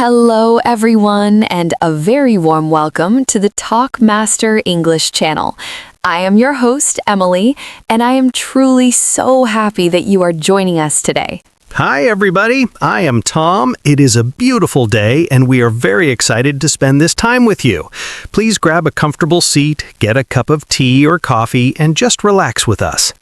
Hello, everyone, and a very warm welcome to the TalkMaster English Channel. I am your host, Emily, and I am truly so happy that you are joining us today. Hi, everybody. I am Tom. It is a beautiful day, and we are very excited to spend this time with you. Please grab a comfortable seat, get a cup of tea or coffee, and just relax with us.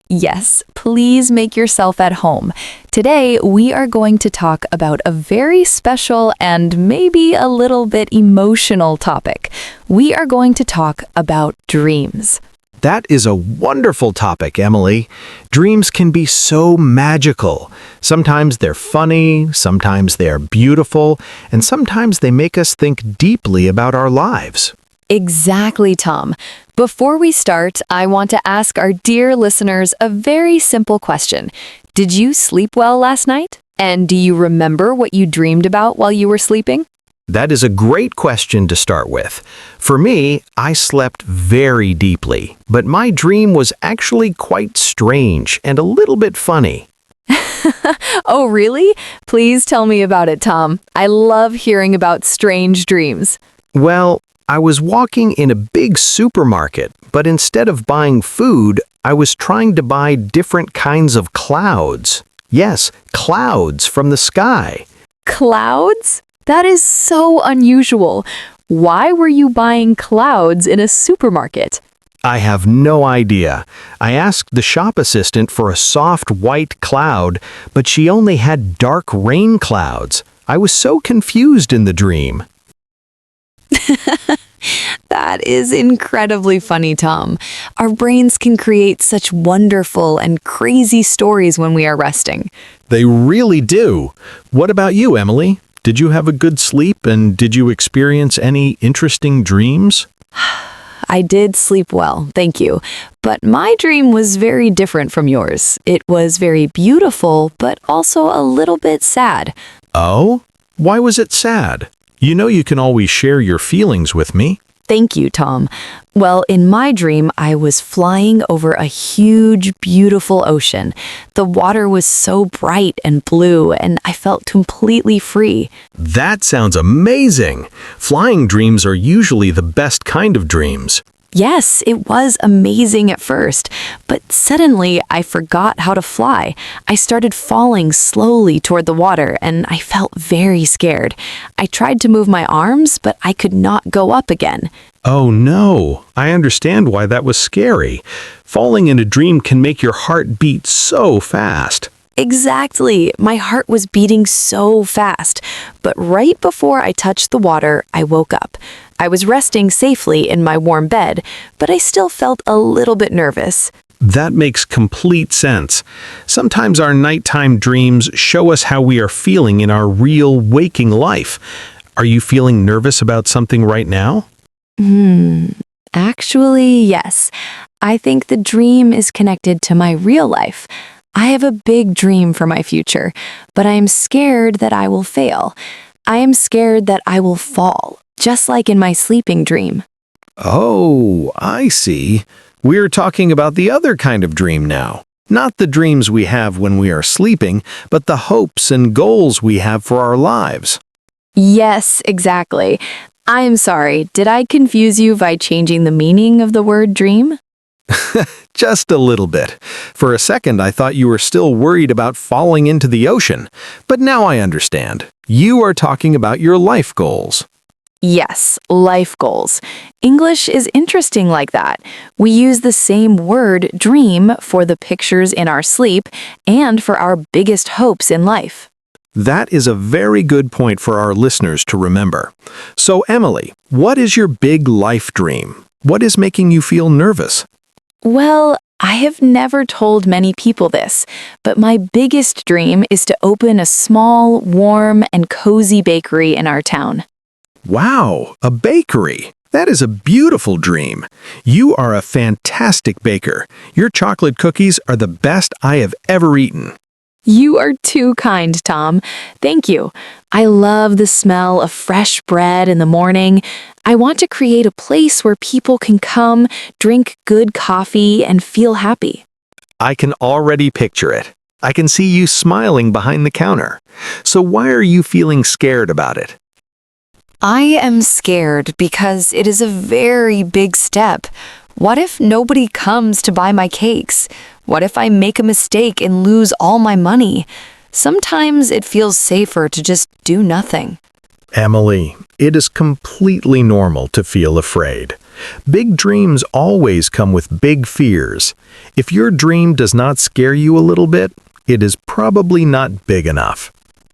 Yes, please make yourself at home. Today, we are going to talk about a very special and maybe a little bit emotional topic. We are going to talk about dreams. That is a wonderful topic, Emily. Dreams can be so magical. Sometimes they're funny, sometimes they're beautiful, and sometimes they make us think deeply about our lives. Exactly, Tom. Before we start, I want to ask our dear listeners a very simple question. Did you sleep well last night? And do you remember what you dreamed about while you were sleeping? That is a great question to start with. For me, I slept very deeply, but my dream was actually quite strange and a little bit funny. Oh, really? Please tell me about it, Tom. I love hearing about strange dreams. Well, I was walking in a big supermarket, but instead of buying food, I was trying to buy different kinds of clouds. Yes, clouds from the sky. Clouds? That is so unusual. Why were you buying clouds in a supermarket? I have no idea. I asked the shop assistant for a soft white cloud, but she only had dark rain clouds. I was so confused in the dream. That is incredibly funny, Tom. Our brains can create such wonderful and crazy stories when we are resting. They really do. What about you, Emily? Did you have a good sleep and did you experience any interesting dreams? I did sleep well, thank you. But my dream was very different from yours. It was very beautiful, but also a little bit sad. Oh? Why was it sad? You know you can always share your feelings with me. Thank you, Tom. Well, in my dream, I was flying over a huge, beautiful ocean. The water was so bright and blue, and I felt completely free. That sounds amazing. Flying dreams are usually the best kind of dreams. Yes, it was amazing at first, but suddenly I forgot how to fly. I started falling slowly toward the water, and I felt very scared. I tried to move my arms, but I could not go up again. Oh no, I understand why that was scary. Falling in a dream can make your heart beat so fast. Exactly. My heart was beating so fast. But right before I touched the water, I woke up. I was resting safely in my warm bed, but I still felt a little bit nervous. That makes complete sense. Sometimes our nighttime dreams show us how we are feeling in our real waking life. Are you feeling nervous about something right now? Actually, yes. I think the dream is connected to my real life. I have a big dream for my future, but I am scared that I will fail. I am scared that I will fall, just like in my sleeping dream. Oh, I see. We're talking about the other kind of dream now. Not the dreams we have when we are sleeping, but the hopes and goals we have for our lives. Yes, exactly. I am sorry. Did I confuse you by changing the meaning of the word dream? Just a little bit. For a second, I thought you were still worried about falling into the ocean. But now I understand. You are talking about your life goals. Yes, life goals. English is interesting like that. We use the same word, dream, for the pictures in our sleep and for our biggest hopes in life. That is a very good point for our listeners to remember. So, Emily, what is your big life dream? What is making you feel nervous? Well, I have never told many people this, but my biggest dream is to open a small, warm, and cozy bakery in our town. Wow, a bakery! That is a beautiful dream. You are a fantastic baker. Your chocolate cookies are the best I have ever eaten. You are too kind, Tom. Thank you. I love the smell of fresh bread in the morning. I want to create a place where people can come, drink good coffee, and feel happy. I can already picture it. I can see you smiling behind the counter. So why are you feeling scared about it? I am scared because it is a very big step. What if nobody comes to buy my cakes? What if I make a mistake and lose all my money? Sometimes it feels safer to just do nothing. Emily, it is completely normal to feel afraid. Big dreams always come with big fears. If your dream does not scare you a little bit, it is probably not big enough.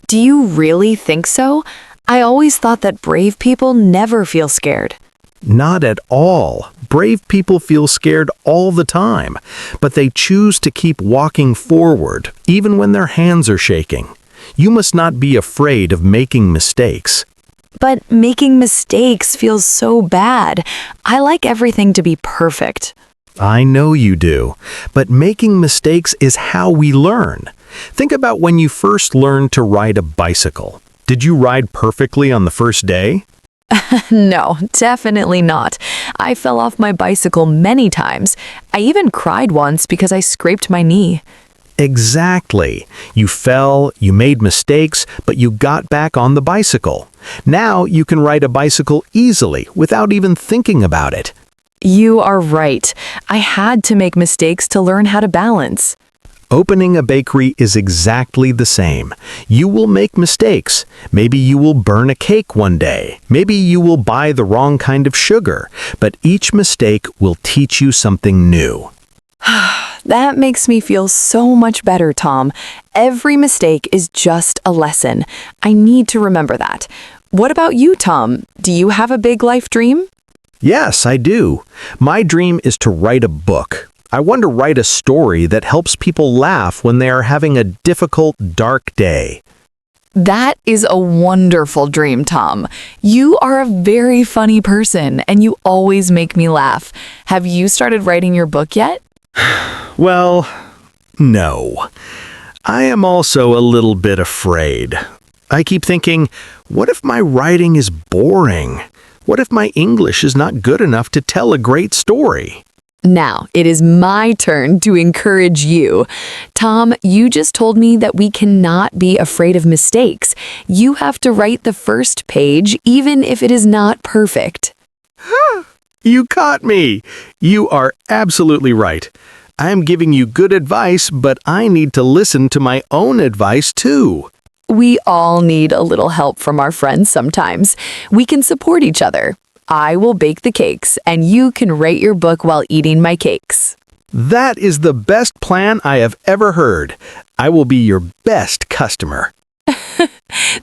Do you really think so? I always thought that brave people never feel scared. Not at all. Brave people feel scared all the time, but they choose to keep walking forward, even when their hands are shaking. You must not be afraid of making mistakes. But making mistakes feels so bad. I like everything to be perfect. I know you do, but making mistakes is how we learn. Think about when you first learned to ride a bicycle. Did you ride perfectly on the first day? No, definitely not. I fell off my bicycle many times. I even cried once because I scraped my knee. Exactly. You fell, you made mistakes, but you got back on the bicycle. Now you can ride a bicycle easily without even thinking about it. You are right. I had to make mistakes to learn how to balance. Opening a bakery is exactly the same. You will make mistakes. Maybe you will burn a cake one day. Maybe you will buy the wrong kind of sugar. But each mistake will teach you something new. That makes me feel so much better, Tom. Every mistake is just a lesson. I need to remember that. What about you, Tom? Do you have a big life dream? Yes, I do. My dream is to write a book. I want to write a story that helps people laugh when they are having a difficult, dark day. That is a wonderful dream, Tom. You are a very funny person, and you always make me laugh. Have you started writing your book yet? Well, no. I am also a little bit afraid. I keep thinking, what if my writing is boring? What if my English is not good enough to tell a great story? Now, it is my turn to encourage you. Tom, you just told me that we cannot be afraid of mistakes. You have to write the first page, even if it is not perfect. You caught me! You are absolutely right. I am giving you good advice, but I need to listen to my own advice too. We all need a little help from our friends sometimes. We can support each other. I will bake the cakes, and you can write your book while eating my cakes. That is the best plan I have ever heard. I will be your best customer.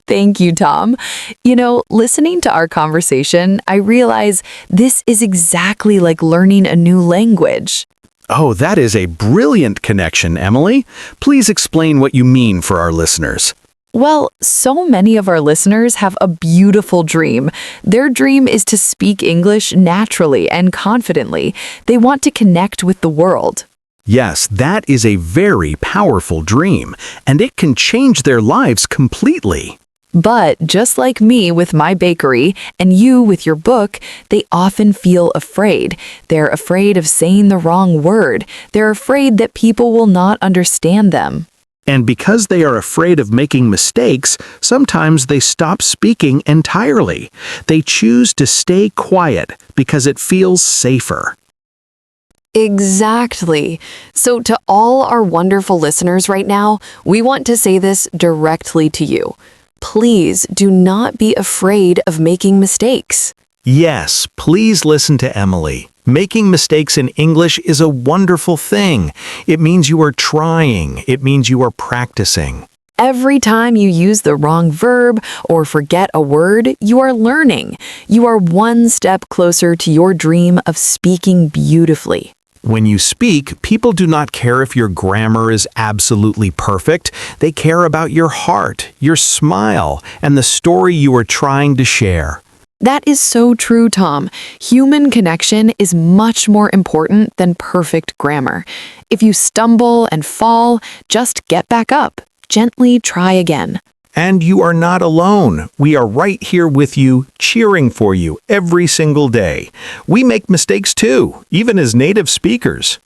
Thank you, Tom. You know, listening to our conversation, I realize this is exactly like learning a new language. Oh, that is a brilliant connection, Emily. Please explain what you mean for our listeners. Well, so many of our listeners have a beautiful dream. Their dream is to speak English naturally and confidently. They want to connect with the world. Yes, that is a very powerful dream, and it can change their lives completely. But just like me with my bakery and you with your book, they often feel afraid. They're afraid of saying the wrong word. They're afraid that people will not understand them. And because they are afraid of making mistakes, sometimes they stop speaking entirely. They choose to stay quiet because it feels safer. Exactly. So to all our wonderful listeners right now, we want to say this directly to you. Please do not be afraid of making mistakes. Yes, please listen to Emily. Making mistakes in English is a wonderful thing. It means you are trying. It means you are practicing. Every time you use the wrong verb or forget a word, you are learning. You are one step closer to your dream of speaking beautifully. When you speak, people do not care if your grammar is absolutely perfect. They care about your heart, your smile, and the story you are trying to share. That is so true, Tom. Human connection is much more important than perfect grammar. If you stumble and fall, just get back up. Gently try again. And you are not alone. We are right here with you, cheering for you every single day. We make mistakes too, even as native speakers.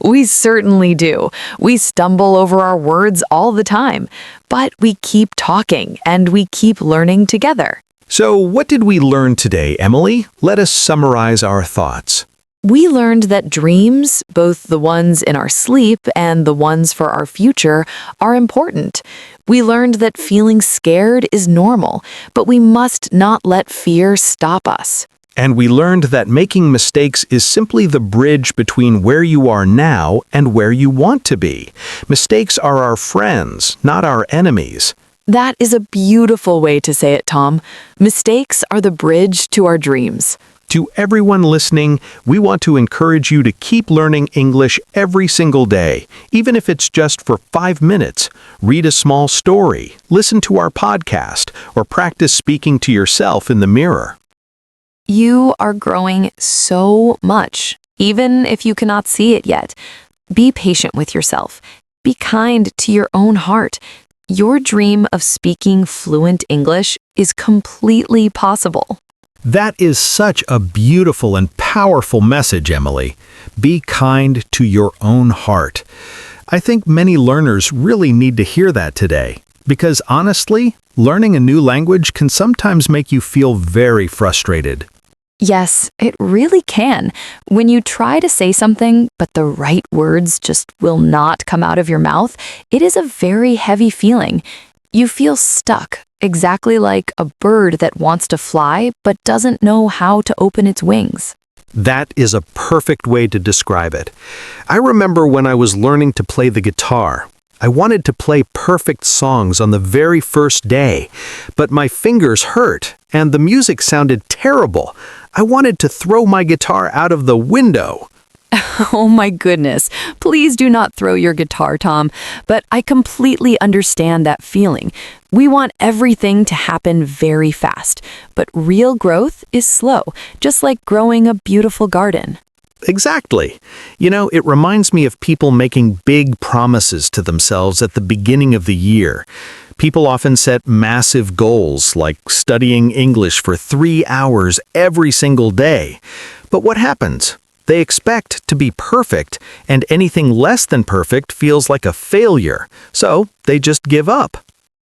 We certainly do. We stumble over our words all the time, but we keep talking and we keep learning together. So, what did we learn today, Emily? Let us summarize our thoughts. We learned that dreams, both the ones in our sleep and the ones for our future, are important. We learned that feeling scared is normal, but we must not let fear stop us. And we learned that making mistakes is simply the bridge between where you are now and where you want to be. Mistakes are our friends, not our enemies. That is a beautiful way to say it, Tom. Mistakes are the bridge to our dreams. To everyone listening, we want to encourage you to keep learning English every single day, even if it's just for 5 minutes. Read a small story, listen to our podcast, or practice speaking to yourself in the mirror. You are growing so much, even if you cannot see it yet. Be patient with yourself. Be kind to your own heart. Your dream of speaking fluent English is completely possible. That is such a beautiful and powerful message, Emily. Be kind to your own heart. I think many learners really need to hear that today, because honestly, learning a new language can sometimes make you feel very frustrated. Yes, it really can. When you try to say something, but the right words just will not come out of your mouth, it is a very heavy feeling. You feel stuck, exactly like a bird that wants to fly but doesn't know how to open its wings. That is a perfect way to describe it. I remember when I was learning to play the guitar. I wanted to play perfect songs on the very first day, but my fingers hurt and the music sounded terrible. I wanted to throw my guitar out of the window. Oh my goodness. Please do not throw your guitar, Tom. But I completely understand that feeling. We want everything to happen very fast, but real growth is slow, just like growing a beautiful garden. Exactly. You know, it reminds me of people making big promises to themselves at the beginning of the year. People often set massive goals, like studying English for 3 hours every single day. But what happens? They expect to be perfect, and anything less than perfect feels like a failure, so they just give up.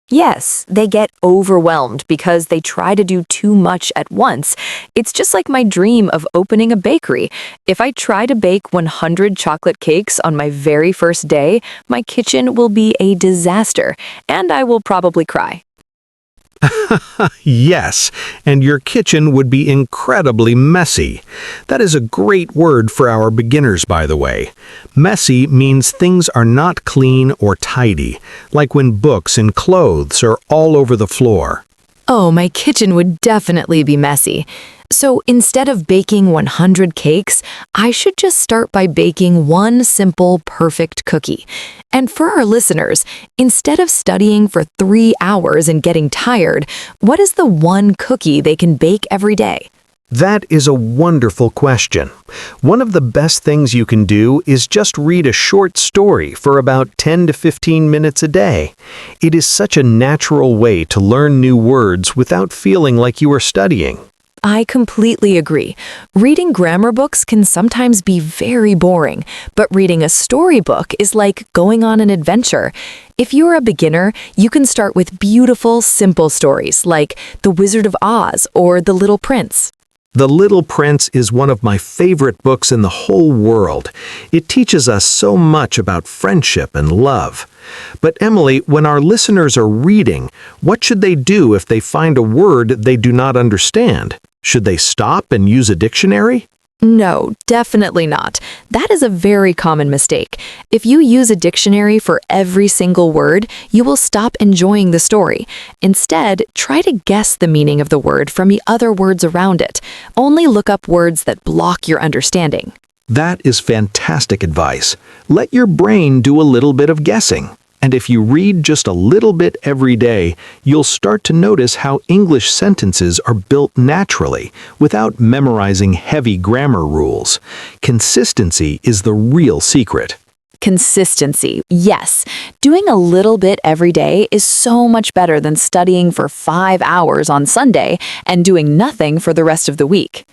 Yes, they get overwhelmed because they try to do too much at once. It's just like my dream of opening a bakery. If I try to bake 100 chocolate cakes on my very first day, my kitchen will be a disaster, and I will probably cry. Yes, and your kitchen would be incredibly messy. That is a great word for our beginners, by the way. Messy means things are not clean or tidy, like when books and clothes are all over the floor. Oh, my kitchen would definitely be messy. So instead of baking 100 cakes, I should just start by baking one simple, perfect cookie. And for our listeners, instead of studying for 3 hours and getting tired, what is the one cookie they can bake every day? That is a wonderful question. One of the best things you can do is just read a short story for about 10 to 15 minutes a day. It is such a natural way to learn new words without feeling like you are studying. I completely agree. Reading grammar books can sometimes be very boring, but reading a storybook is like going on an adventure. If you're a beginner, you can start with beautiful, simple stories like The Wizard of Oz or The Little Prince. The Little Prince is one of my favorite books in the whole world. It teaches us so much about friendship and love. But Emily, when our listeners are reading, what should they do if they find a word they do not understand? Should they stop and use a dictionary? No, definitely not. That is a very common mistake. If you use a dictionary for every single word, you will stop enjoying the story. Instead, try to guess the meaning of the word from the other words around it. Only look up words that block your understanding. That is fantastic advice. Let your brain do a little bit of guessing. And if you read just a little bit every day, you'll start to notice how English sentences are built naturally, without memorizing heavy grammar rules. Consistency is the real secret. Consistency, yes. Doing a little bit every day is so much better than studying for 5 hours on Sunday and doing nothing for the rest of the week.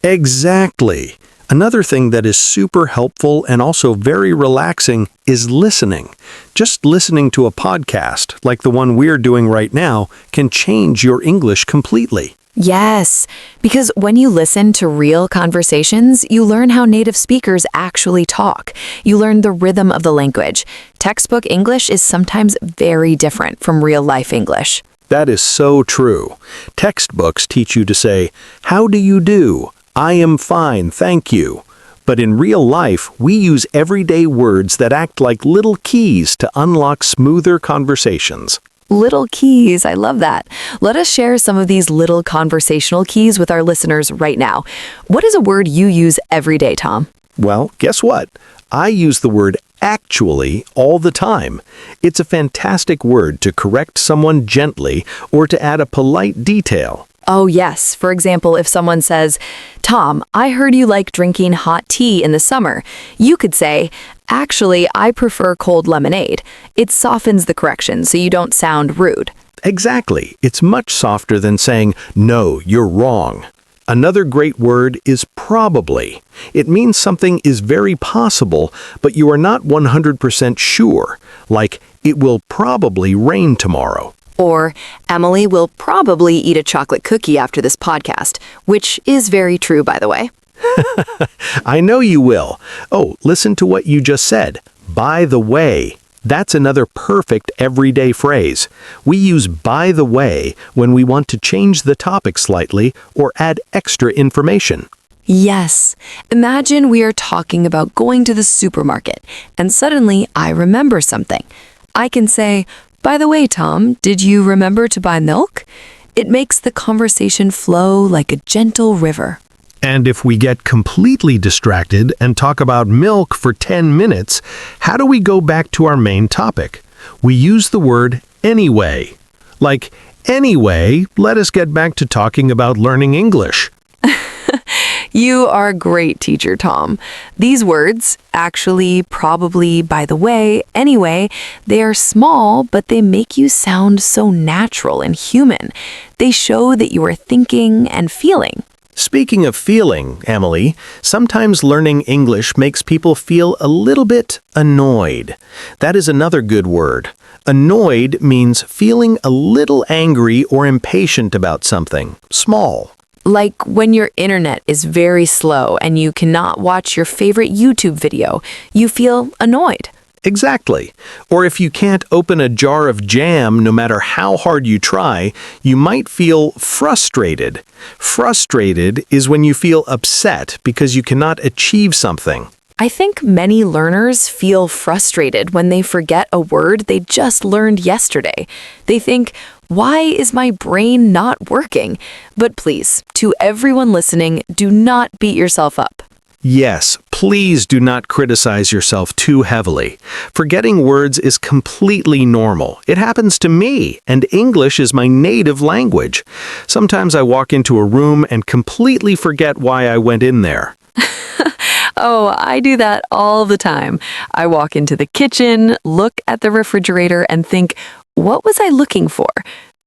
Exactly. Another thing that is super helpful and also very relaxing is listening. Just listening to a podcast, like the one we're doing right now, can change your English completely. Yes, because when you listen to real conversations, you learn how native speakers actually talk. You learn the rhythm of the language. Textbook English is sometimes very different from real-life English. That is so true. Textbooks teach you to say, "How do you do? I am fine, thank you." But in real life, we use everyday words that act like little keys to unlock smoother conversations. Little keys, I love that. Let us share some of these little conversational keys with our listeners right now. What is a word you use every day, Tom? Well, guess what? I use the word actually all the time. It's a fantastic word to correct someone gently or to add a polite detail. Oh, yes. For example, if someone says, "Tom, I heard you like drinking hot tea in the summer," you could say, "Actually, I prefer cold lemonade." It softens the correction so you don't sound rude. Exactly. It's much softer than saying, "No, you're wrong." Another great word is probably. It means something is very possible, but you are not 100% sure, like, "It will probably rain tomorrow." Or, "Emily will probably eat a chocolate cookie after this podcast," which is very true, by the way. I know you will. Oh, listen to what you just said. By the way. That's another perfect everyday phrase. We use "by the way" when we want to change the topic slightly or add extra information. Yes. Imagine we are talking about going to the supermarket, and suddenly I remember something. I can say, "By the way, Tom, did you remember to buy milk?" It makes the conversation flow like a gentle river. And if we get completely distracted and talk about milk for 10 minutes, how do we go back to our main topic? We use the word anyway. Like, "Anyway, let us get back to talking about learning English." You are a great teacher, Tom. These words, actually, probably, by the way, anyway, they are small, but they make you sound so natural and human. They show that you are thinking and feeling. Speaking of feeling, Emily, sometimes learning English makes people feel a little bit annoyed. That is another good word. Annoyed means feeling a little angry or impatient about something, small. Like when your internet is very slow and you cannot watch your favorite YouTube video, you feel annoyed. Exactly. Or if you can't open a jar of jam no matter how hard you try, you might feel frustrated. Frustrated is when you feel upset because you cannot achieve something. I think many learners feel frustrated when they forget a word they just learned yesterday. They think, "Why is my brain not working?" But please, to everyone listening, do not beat yourself up. Yes, please do not criticize yourself too heavily. Forgetting words is completely normal. It happens to me, and English is my native language. Sometimes I walk into a room and completely forget why I went in there. Oh, I do that all the time. I walk into the kitchen, look at the refrigerator, and think, what was I looking for?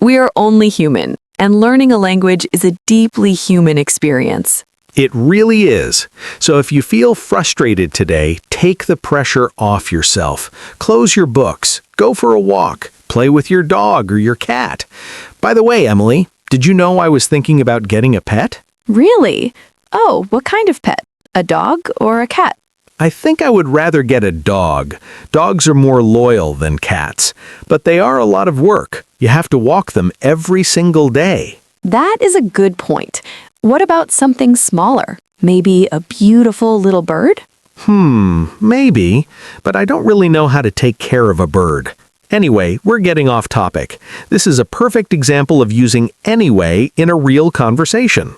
We are only human, and learning a language is a deeply human experience. It really is. So if you feel frustrated today, take the pressure off yourself. Close your books, go for a walk, play with your dog or your cat. By the way, Emily, did you know I was thinking about getting a pet? Really? Oh, what kind of pet? A dog or a cat? I think I would rather get a dog. Dogs are more loyal than cats, but they are a lot of work. You have to walk them every single day. That is a good point. What about something smaller? Maybe a beautiful little bird? Maybe, but I don't really know how to take care of a bird. Anyway, we're getting off topic. This is a perfect example of using anyway in a real conversation.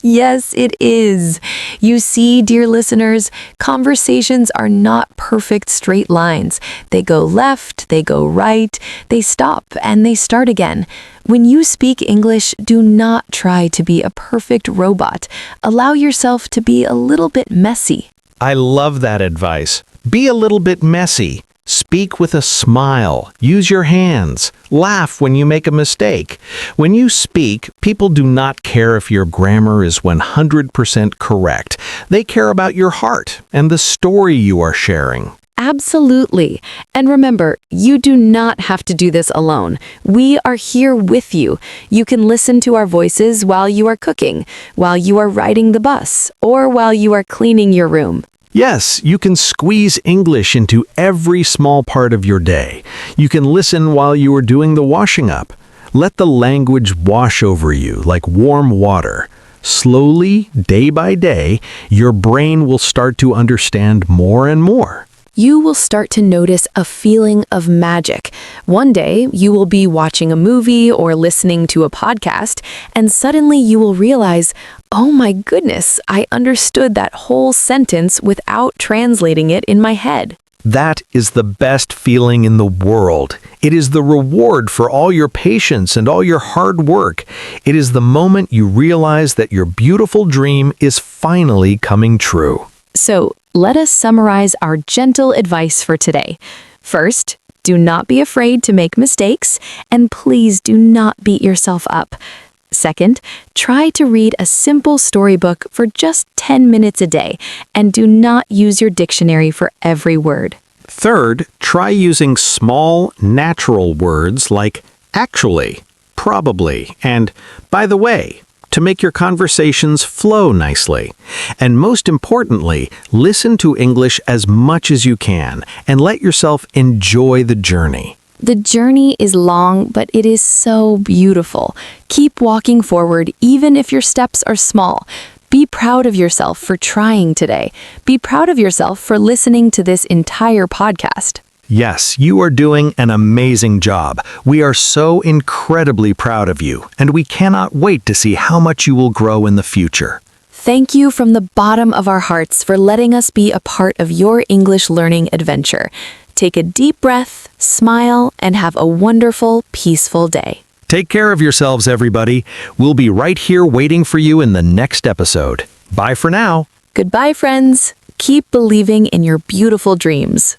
Yes, it is. You see, dear listeners, conversations are not perfect straight lines. They go left, they go right, they stop, and they start again. When you speak English, do not try to be a perfect robot. Allow yourself to be a little bit messy. I love that advice. Be a little bit messy. Speak with a smile. Use your hands. Laugh when you make a mistake. When you speak, people do not care if your grammar is 100% correct. They care about your heart and the story you are sharing. Absolutely. And remember, you do not have to do this alone. We are here with you. You can listen to our voices while you are cooking, while you are riding the bus, or while you are cleaning your room. Yes, you can squeeze English into every small part of your day. You can listen while you are doing the washing up. Let the language wash over you like warm water. Slowly, day by day, your brain will start to understand more and more. You will start to notice a feeling of magic. One day, you will be watching a movie or listening to a podcast, and suddenly you will realize, oh my goodness, I understood that whole sentence without translating it in my head. That is the best feeling in the world. It is the reward for all your patience and all your hard work. It is the moment you realize that your beautiful dream is finally coming true. So, let us summarize our gentle advice for today. First, do not be afraid to make mistakes, and please do not beat yourself up. Second, try to read a simple storybook for just 10 minutes a day, and do not use your dictionary for every word. Third, try using small, natural words like actually, probably, and by the way, to make your conversations flow nicely. And most importantly, listen to English as much as you can and let yourself enjoy the journey. The journey is long, but it is so beautiful. Keep walking forward even if your steps are small. Be proud of yourself for trying today. Be proud of yourself for listening to this entire podcast. Yes, you are doing an amazing job. We are so incredibly proud of you, and we cannot wait to see how much you will grow in the future. Thank you from the bottom of our hearts for letting us be a part of your English learning adventure. Take a deep breath, smile, and have a wonderful, peaceful day. Take care of yourselves, everybody. We'll be right here waiting for you in the next episode. Bye for now. Goodbye, friends. Keep believing in your beautiful dreams.